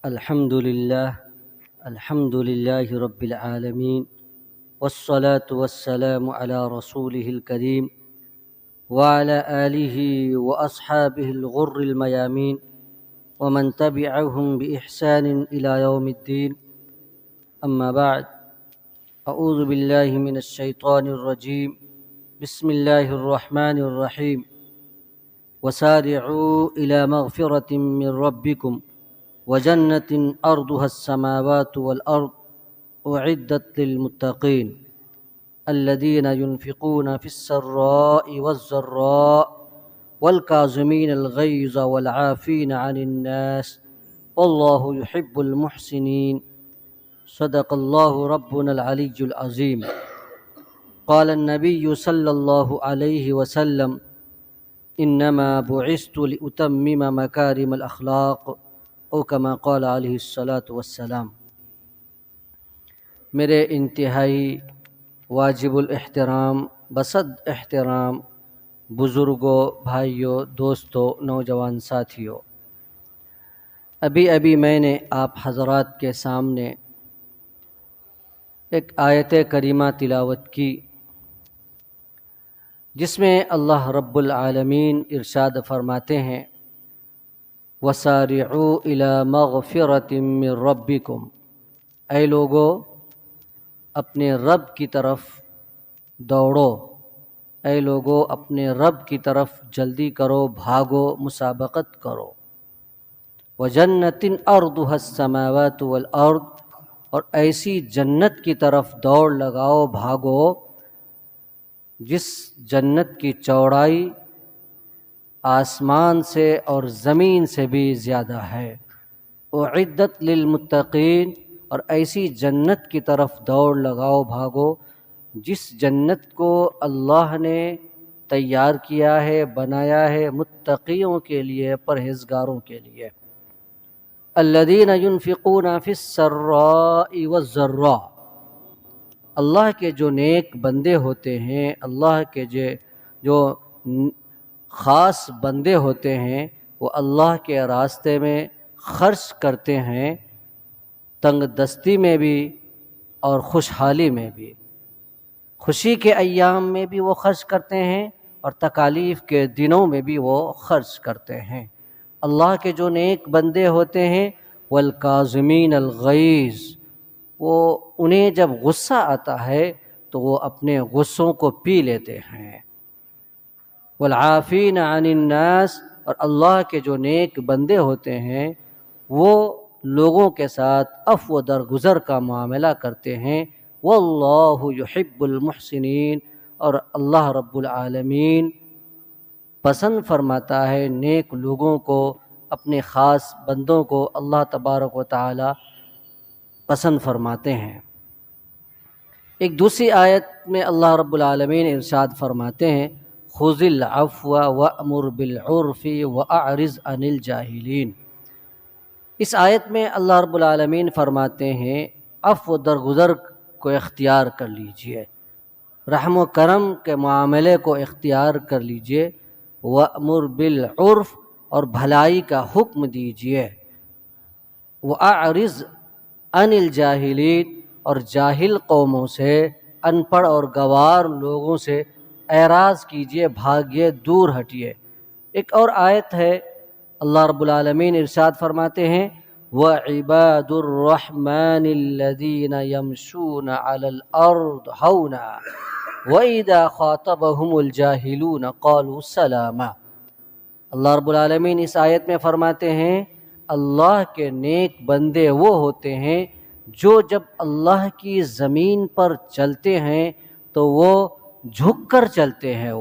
الحمد لله رب العالمين والصلاة والسلام على رسوله الكريم وعلى آله وأصحابه الغر الميامين ومن تبعهم بإحسان إلى يوم الدين. أما بعد، أعوذ بالله من الشيطان الرجيم. بسم الله الرحمن الرحيم. وسارعوا إلى مغفرة من ربكم وجنة أرضها السماوات والأرض أعدت للمتقين الذين ينفقون في السراء والضراء والكاظمين الغيظ والعافين عن الناس والله يحب المحسنين. صدق الله ربنا العلي العظيم. قال النبي صلى الله عليه وسلم: إنما بعثت لأتمم مكارم الأخلاق او کما قال علیہ الصلاۃ والسلام. میرے انتہائی واجب الاحترام بصد احترام بزرگوں، بھائیوں، دوستوں، نوجوان ساتھیوں، ابھی میں نے آپ حضرات کے سامنے ایک آیت کریمہ تلاوت کی جس میں اللہ رب العالمین ارشاد فرماتے ہیں: وَسَارِعُوا إِلَى مَغْفِرَةٍ مِّن رَبِّكُمْ، اے لوگو اپنے رب کی طرف دوڑو، اے لوگو اپنے رب کی طرف جلدی کرو، بھاگو، مسابقت کرو. وَجَنَّةٍ أَرْضُهَا السَّمَاوَاتُ وَالْأَرْضُ، اور ایسی جنت کی طرف دوڑ لگاؤ، بھاگو جس جنت کی چوڑائی آسمان سے اور زمین سے بھی زیادہ ہے. اعدت للمتقین، اور ایسی جنت کی طرف دوڑ لگاؤ، بھاگو جس جنت کو اللہ نے تیار کیا ہے، بنایا ہے متقیوں کے لیے، پرہیزگاروں کے لیے. الذین ينفقون فی السراء والضراء، اللہ کے جو نیک بندے ہوتے ہیں، اللہ کے جو خاص بندے ہوتے ہیں، وہ اللہ کے راستے میں خرچ کرتے ہیں، تنگ دستی میں بھی اور خوشحالی میں بھی. خوشی کے ایام میں بھی وہ خرچ کرتے ہیں اور تکالیف کے دنوں میں بھی وہ خرچ کرتے ہیں. اللہ کے جو نیک بندے ہوتے ہیں، والکاظمین الغیظ، وہ انہیں جب غصہ آتا ہے تو وہ اپنے غصوں کو پی لیتے ہیں. والعافین عن الناس، اور اللہ کے جو نیک بندے ہوتے ہیں وہ لوگوں کے ساتھ عفو درگزر کا معاملہ کرتے ہیں. واللہ یحب المحسنین، اور اللہ رب العالمین پسند فرماتا ہے نیک لوگوں کو، اپنے خاص بندوں کو اللہ تبارک و تعالی پسند فرماتے ہیں. ایک دوسری آیت میں اللہ رب العالمین ارشاد فرماتے ہیں: خذ العفو وأمر بالعرف وأعرض عن الجاہلین. اس آیت میں اللہ رب العالمین فرماتے ہیں عفو درگزر کو اختیار کر لیجئے، رحم و کرم کے معاملے کو اختیار کر لیجئے. وأمر بالعرف، اور بھلائی کا حکم دیجئے. وأعرض عن الجاہلین، اور جاہل قوموں سے، ان پڑھ اور گوار لوگوں سے اعراض کیجئے، بھاگیے، دور ہٹیے. ایک اور آیت ہے، اللہ رب العالمین ارشاد فرماتے ہیں: وَعِبَادُ الرَّحْمَنِ الَّذِينَ يَمْشُونَ عَلَى الْأَرْضِ هَوْنًا وَإِذَا خَاطَبَهُمُ الْجَاهِلُونَ قَالُوا سَلَامًا. اللہ رب العالمین اس آیت میں فرماتے ہیں اللہ کے نیک بندے وہ ہوتے ہیں جو جب اللہ کی زمین پر چلتے ہیں تو وہ جھک کر چلتے ہیں،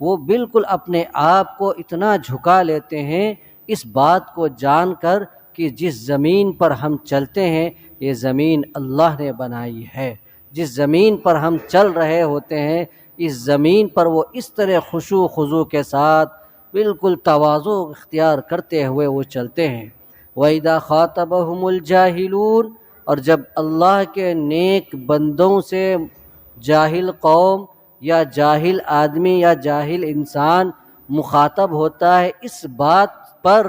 وہ بالکل اپنے آپ کو اتنا جھکا لیتے ہیں اس بات کو جان کر کہ جس زمین پر ہم چلتے ہیں یہ زمین اللہ نے بنائی ہے. جس زمین پر ہم چل رہے ہوتے ہیں اس زمین پر وہ اس طرح خشوع خضوع کے ساتھ بالکل تواضع اختیار کرتے ہوئے وہ چلتے ہیں. وَإِذَا خَاطَبَهُمُ الْجَاهِلُونَ، اور جب اللہ کے نیک بندوں سے جاہل قوم یا جاہل آدمی یا جاہل انسان مخاطب ہوتا ہے اس بات پر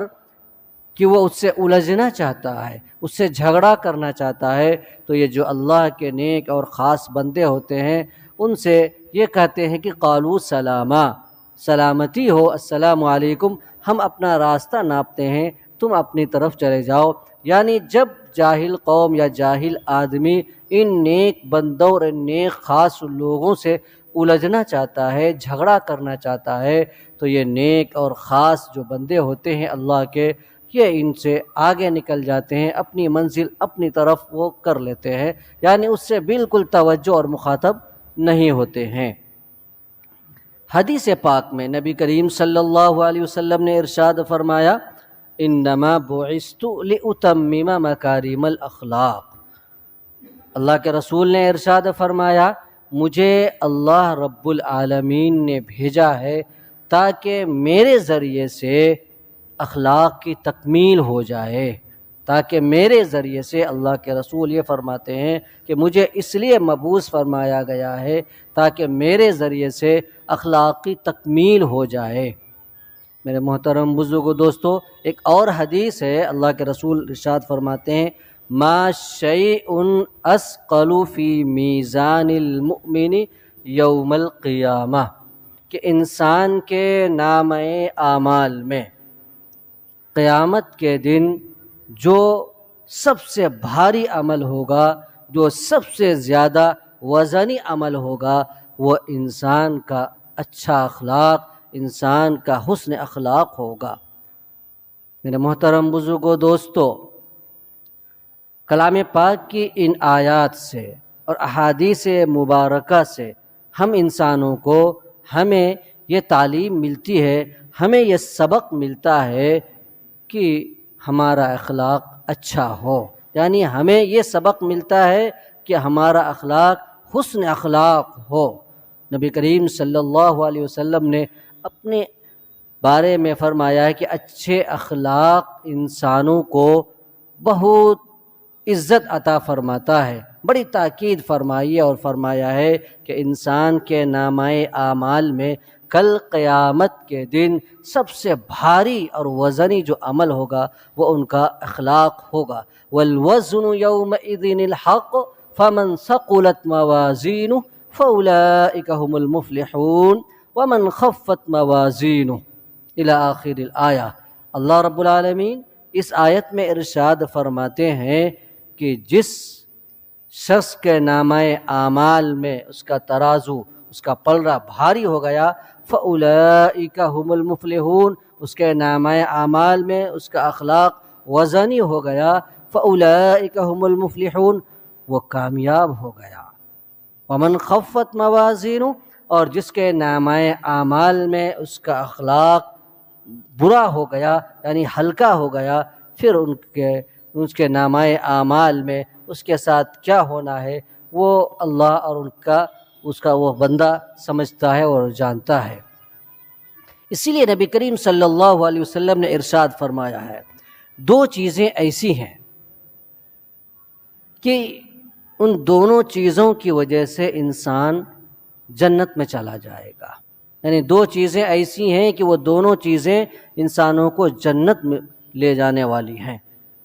کہ وہ اس سے الجھنا چاہتا ہے، اس سے جھگڑا کرنا چاہتا ہے، تو یہ جو اللہ کے نیک اور خاص بندے ہوتے ہیں ان سے یہ کہتے ہیں کہ قالوا سلاما، سلامتی ہو، السلام علیکم، ہم اپنا راستہ ناپتے ہیں، تم اپنی طرف چلے جاؤ۔ یعنی جب جاہل قوم یا جاہل آدمی ان نیک بندوں اور ان نیک خاص لوگوں سے الجھنا چاہتا ہے، جھگڑا کرنا چاہتا ہے، تو یہ نیک اور خاص جو بندے ہوتے ہیں اللہ کے، یہ ان سے آگے نکل جاتے ہیں، اپنی منزل اپنی طرف وہ کر لیتے ہیں، یعنی اس سے بالکل توجہ اور مخاطب نہیں ہوتے ہیں۔ حدیث پاک میں نبی کریم صلی اللہ علیہ وسلم نے ارشاد فرمایا، انما بعثت لاتمم مکارم الاخلاق۔ اللہ کے رسول نے ارشاد فرمایا، مجھے اللہ رب العالمین نے بھیجا ہے تاکہ میرے ذریعے سے اخلاق کی تکمیل ہو جائے، تاکہ میرے ذریعے سے، اللہ کے رسول یہ فرماتے ہیں کہ مجھے اس لیے مبعوث فرمایا گیا ہے تاکہ میرے ذریعے سے اخلاقی تکمیل ہو جائے۔ میرے محترم بزرگو دوستو، ایک اور حدیث ہے، اللہ کے رسول ارشاد فرماتے ہیں، ما شیء اثقل فی میزان المؤمن یوم القیامہ، کہ انسان کے نامہ اعمال میں قیامت کے دن جو سب سے بھاری عمل ہوگا، جو سب سے زیادہ وزنی عمل ہوگا، وہ انسان کا اچھا اخلاق، انسان کا حسن اخلاق ہوگا۔ میرے محترم بزرگو دوستو، کلام پاک کی ان آیات سے اور احادیث مبارکہ سے ہم انسانوں کو، ہمیں یہ تعلیم ملتی ہے، ہمیں یہ سبق ملتا ہے کہ ہمارا اخلاق اچھا ہو، یعنی ہمیں یہ سبق ملتا ہے کہ ہمارا اخلاق حسن اخلاق ہو۔ نبی کریم صلی اللہ علیہ وسلم نے اپنے بارے میں فرمایا ہے کہ اچھے اخلاق انسانوں کو بہت عزت عطا فرماتا ہے، بڑی تاکید فرمائی ہے اور فرمایا ہے کہ انسان کے نامہ اعمال میں کل قیامت کے دن سب سے بھاری اور وزنی جو عمل ہوگا وہ ان کا اخلاق ہوگا۔ والوزن یومئذ الحق فمن ثقلت موازینہ فاولئک هم المفلحون ومن خفت موازینہ الی آخر الآیہ۔ اللہ رب العالمین اس آیت میں ارشاد فرماتے ہیں کہ جس شخص کے نامہ اعمال میں اس کا ترازو، اس کا پلڑا بھاری ہو گیا، فَأُولَئِكَ هُمُ الْمُفْلِحُونَ، اس کے نامہ اعمال میں اس کا اخلاق وزنی ہو گیا، فَأُولَئِكَ هُمُ الْمُفْلِحُونَ، وہ کامیاب ہو گیا۔ وَمَنْ خَفَّتْ مَوَازِينُ، اور جس کے نامہ اعمال میں اس کا اخلاق برا ہو گیا، یعنی ہلکا ہو گیا، پھر اس کے نامہ اعمال میں اس کے ساتھ کیا ہونا ہے وہ اللہ اور اس کا وہ بندہ سمجھتا ہے اور جانتا ہے۔ اسی لیے نبی کریم صلی اللہ علیہ وسلم نے ارشاد فرمایا ہے، دو چیزیں ایسی ہیں کہ ان دونوں چیزوں کی وجہ سے انسان جنت میں چلا جائے گا، یعنی دو چیزیں ایسی ہیں کہ وہ دونوں چیزیں انسانوں کو جنت میں لے جانے والی ہیں،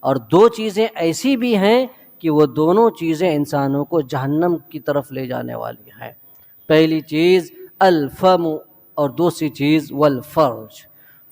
اور دو چیزیں ایسی بھی ہیں کہ وہ دونوں چیزیں انسانوں کو جہنم کی طرف لے جانے والی ہیں۔ پہلی چیز الفم، اور دوسری چیز والفرج۔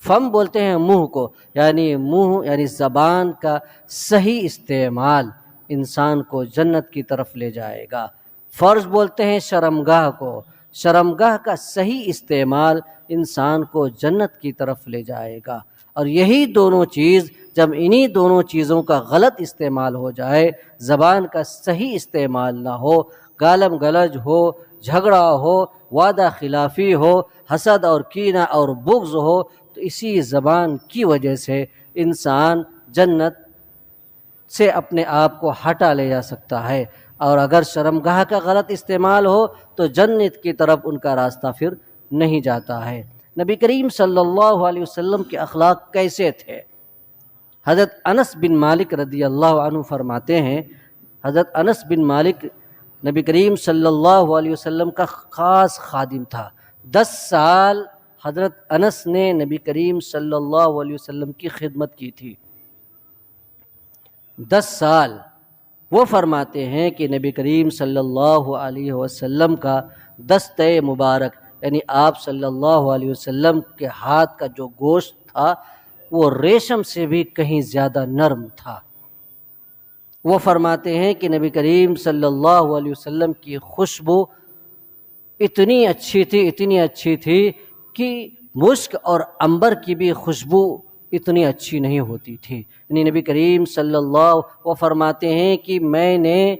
فم بولتے ہیں منہ کو، منہ یعنی زبان کا صحیح استعمال انسان کو جنت کی طرف لے جائے گا۔ فرج بولتے ہیں شرمگاہ کو، شرمگاہ کا صحیح استعمال انسان کو جنت کی طرف لے جائے گا۔ اور یہی دونوں چیز، جب انہی دونوں چیزوں کا غلط استعمال ہو جائے، زبان کا صحیح استعمال نہ ہو، گالم گلج ہو، جھگڑا ہو، وعدہ خلافی ہو، حسد اور کینہ اور بغض ہو، تو اسی زبان کی وجہ سے انسان جنت سے اپنے آپ کو ہٹا لے جا سکتا ہے، اور اگر شرمگاہ کا غلط استعمال ہو تو جنت کی طرف ان کا راستہ پھر نہیں جاتا ہے۔ نبی کریم صلی اللہ علیہ وسلم کے اخلاق کیسے تھے؟ حضرت انس بن مالک رضی اللہ عنہ فرماتے ہیں، حضرت انس بن مالک نبی کریم صلی اللہ علیہ وسلم کا خاص خادم تھا۔ 10 سال حضرت انس نے نبی کریم صلی اللہ علیہ وسلم کی خدمت کی تھی۔ 10 سال۔ وہ فرماتے ہیں کہ نبی کریم صلی اللہ علیہ وسلم کا دستِ مبارک یعنی آپ صلی اللہ علیہ وسلم کے ہاتھ کا جو گوشت تھا وہ ریشم سے بھی کہیں زیادہ نرم تھا۔ وہ فرماتے ہیں کہ نبی کریم صلی اللہ علیہ وسلم کی خوشبو اتنی اچھی تھی کہ مشک اور عنبر کی بھی خوشبو اتنی اچھی نہیں ہوتی تھی۔ یعنی نبی کریم صلی اللہ وہ فرماتے ہیں کہ میں نے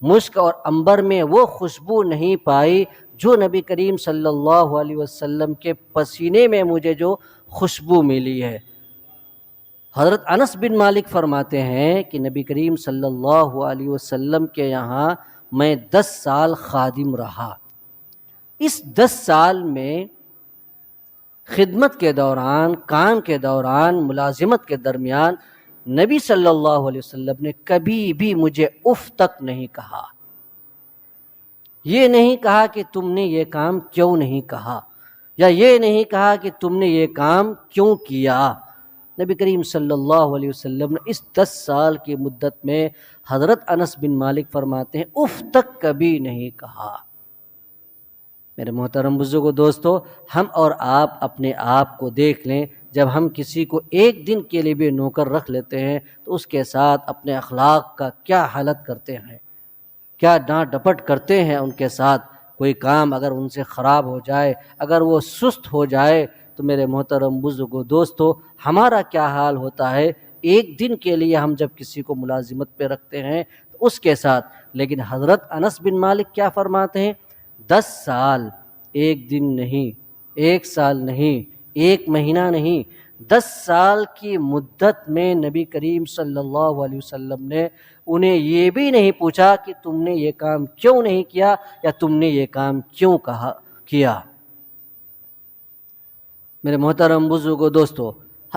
مشک اور عنبر میں وہ خوشبو نہیں پائی جو نبی کریم صلی اللہ علیہ وسلم کے پسینے میں مجھے جو خوشبو ملی ہے۔ حضرت انس بن مالک فرماتے ہیں کہ نبی کریم صلی اللہ علیہ وسلم کے یہاں میں 10 سال خادم رہا۔ اس 10 سال میں خدمت کے دوران، کام کے دوران، ملازمت کے درمیان نبی صلی اللہ علیہ وسلم نے کبھی بھی مجھے اف تک نہیں کہا۔ یہ نہیں کہا کہ تم نے یہ کام کیوں نہیں کہا، یا یہ نہیں کہا کہ تم نے یہ کام کیوں کیا۔ نبی کریم صلی اللہ علیہ وسلم نے اس 10 سال کی مدت میں حضرت انس بن مالک فرماتے ہیں اف تک کبھی نہیں کہا۔ میرے محترم بزرگوں دوستو، ہم اور آپ اپنے آپ کو دیکھ لیں، جب ہم کسی کو ایک دن کے لیے بھی نوکر رکھ لیتے ہیں تو اس کے ساتھ اپنے اخلاق کا کیا حالت کرتے ہیں، کیا ڈانٹ ڈپٹ کرتے ہیں ان کے ساتھ۔ کوئی کام اگر ان سے خراب ہو جائے، اگر وہ سست ہو جائے تو میرے محترم بزرگوں دوستو ہمارا کیا حال ہوتا ہے۔ ایک دن کے لیے ہم جب کسی کو ملازمت پہ رکھتے ہیں تو اس کے ساتھ، لیکن حضرت انس بن مالک کیا فرماتے ہیں، 10 سال، ایک دن نہیں، 1 سال نہیں، 1 مہینہ نہیں، 10 سال کی مدت میں نبی کریم صلی اللہ علیہ وسلم نے انہیں یہ بھی نہیں پوچھا کہ تم نے یہ کام کیوں نہیں کیا یا تم نے یہ کام کیوں کیا۔ میرے محترم بزرگوں دوستو،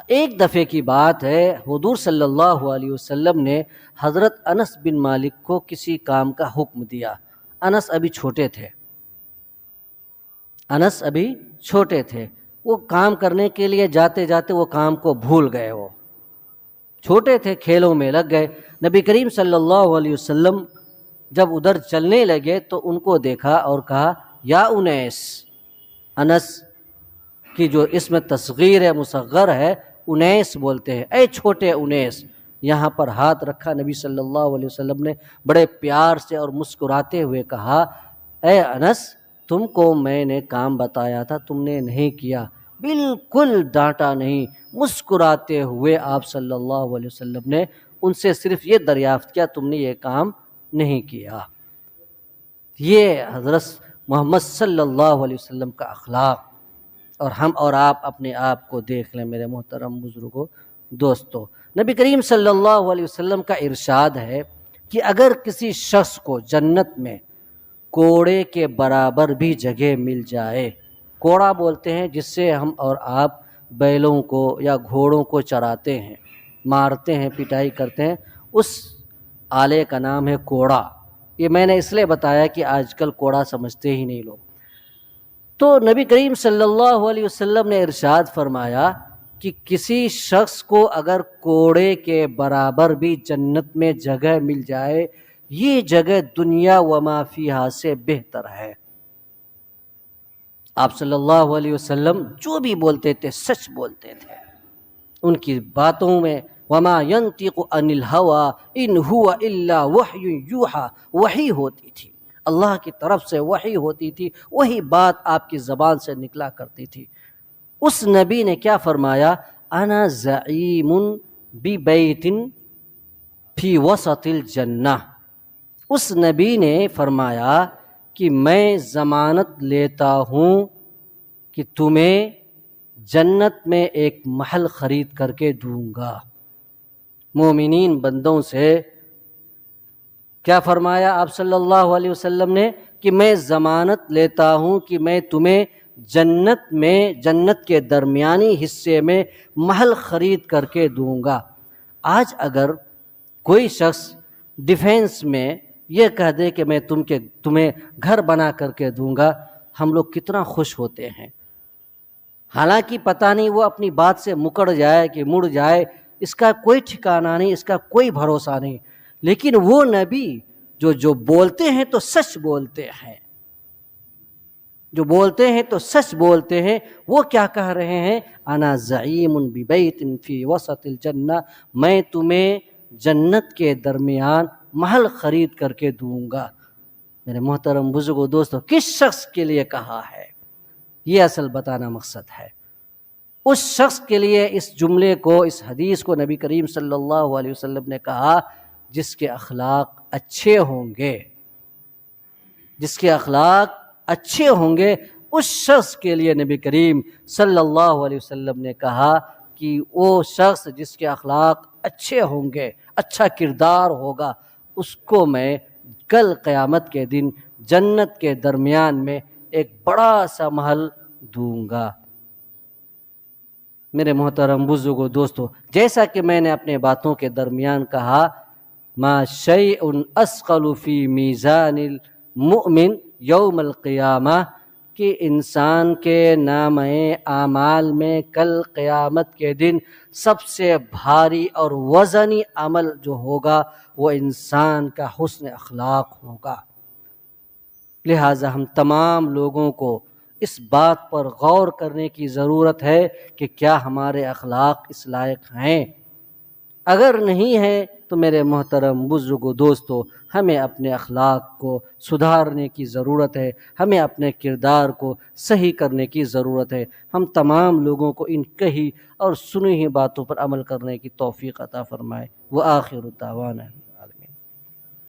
ایک دفعے کی بات ہے، حضور صلی اللہ علیہ وسلم نے حضرت انس بن مالک کو کسی کام کا حکم دیا۔ انس ابھی چھوٹے تھے، وہ کام کرنے کے لیے جاتے جاتے وہ کام کو بھول گئے، وہ چھوٹے تھے، کھیلوں میں لگ گئے۔ نبی کریم صلی اللہ علیہ وسلم جب ادھر چلنے لگے تو ان کو دیکھا اور کہا یا انیس، انس کی جو اسم تصغیر ہے، مصغر ہے، انیس بولتے ہیں، اے چھوٹے انیس۔ یہاں پر ہاتھ رکھا، نبی صلی اللہ علیہ وسلم نے بڑے پیار سے اور مسکراتے ہوئے کہا اے انس، تم کو میں نے کام بتایا تھا، تم نے نہیں کیا۔ بالکل ڈانٹا نہیں، مسکراتے ہوئے آپ صلی اللہ علیہ وسلم نے ان سے صرف یہ دریافت کیا تم نے یہ کام نہیں کیا۔ یہ حضرت محمد صلی اللہ علیہ وسلم کا اخلاق، اور ہم اور آپ اپنے آپ کو دیکھ لیں میرے محترم بزرگوں دوستو۔ نبی کریم صلی اللہ علیہ وسلم کا ارشاد ہے کہ اگر کسی شخص کو جنت میں کوڑے کے برابر بھی جگہ مل جائے، کوڑا بولتے ہیں جس سے ہم اور آپ بیلوں کو یا گھوڑوں کو چراتے ہیں، مارتے ہیں، پٹائی کرتے ہیں، اس آلے کا نام ہے کوڑا۔ یہ میں نے اس لیے بتایا کہ آج کل کوڑا سمجھتے ہی نہیں لوگ۔ تو نبی کریم صلی اللہ علیہ وسلم نے ارشاد فرمایا کہ کسی شخص کو اگر کوڑے کے برابر بھی جنت میں جگہ مل جائے، یہ جگہ دنیا وما فیہا سے بہتر ہے۔ آپ صلی اللہ علیہ وسلم جو بھی بولتے تھے سچ بولتے تھے، ان کی باتوں میں وما ينطق عن الهوى ان هو الا وحی یوحى، وحی ہوتی تھی، اللہ کی طرف سے وحی ہوتی تھی، وہی بات آپ کی زبان سے نکلا کرتی تھی۔ اس نبی نے کیا فرمایا، انا زعیم ببیت فی وسط الجنہ۔ اس نبی نے فرمایا کہ میں ضمانت لیتا ہوں کہ تمہیں جنت میں ایک محل خرید کر کے دوں گا۔ مومنین بندوں سے کیا فرمایا آپ صلی اللہ علیہ وسلم نے کہ میں ضمانت لیتا ہوں کہ میں تمہیں جنت کے درمیانی حصے میں محل خرید کر کے دوں گا۔ آج اگر کوئی شخص ڈیفینس میں یہ کہہ دے کہ میں تمہیں گھر بنا کر کے دوں گا، ہم لوگ کتنا خوش ہوتے ہیں۔ حالانکہ پتہ نہیں وہ اپنی بات سے مکر جائے کہ مڑ جائے، اس کا کوئی ٹھکانہ نہیں، اس کا کوئی بھروسہ نہیں۔ لیکن وہ نبی جو بولتے ہیں تو سچ بولتے ہیں، جو بولتے ہیں تو سچ بولتے ہیں، وہ کیا کہہ رہے ہیں؟ انا زعیم ببیت فی وسط الجنہ، میں تمہیں جنت کے درمیان محل خرید کر کے دوں گا۔ میرے محترم بزرگوں دوستو، کس شخص کے لیے کہا ہے؟ یہ اصل بتانا مقصد ہے۔ اس شخص کے لیے اس جملے کو، اس حدیث کو نبی کریم صلی اللہ علیہ وسلم نے کہا جس کے اخلاق اچھے ہوں گے، جس کے اخلاق اچھے ہوں گے، اس شخص کے لیے نبی کریم صلی اللہ علیہ وسلم نے کہا کہ وہ شخص جس کے اخلاق اچھے ہوں گے، اچھا کردار ہوگا، اس کو میں کل قیامت کے دن جنت کے درمیان میں ایک بڑا سا محل دوں گا۔ میرے محترم بزرگوں دوستو، جیسا کہ میں نے اپنے باتوں کے درمیان کہا، ما شیء اثقل فی میزان المؤمن یوم القیامہ، کہ انسان کے نامۂ اعمال میں کل قیامت کے دن سب سے بھاری اور وزنی عمل جو ہوگا وہ انسان کا حسن اخلاق ہوگا۔ لہٰذا ہم تمام لوگوں کو اس بات پر غور کرنے کی ضرورت ہے کہ کیا ہمارے اخلاق اس لائق ہیں؟ اگر نہیں ہیں تو میرے محترم بزرگوں دوستو، ہمیں اپنے اخلاق کو سدھارنے کی ضرورت ہے، ہمیں اپنے کردار کو صحیح کرنے کی ضرورت ہے۔ ہم تمام لوگوں کو ان کہی اور سنی ہوئی باتوں پر عمل کرنے کی توفیق عطا فرمائے۔ وآخر دعوانا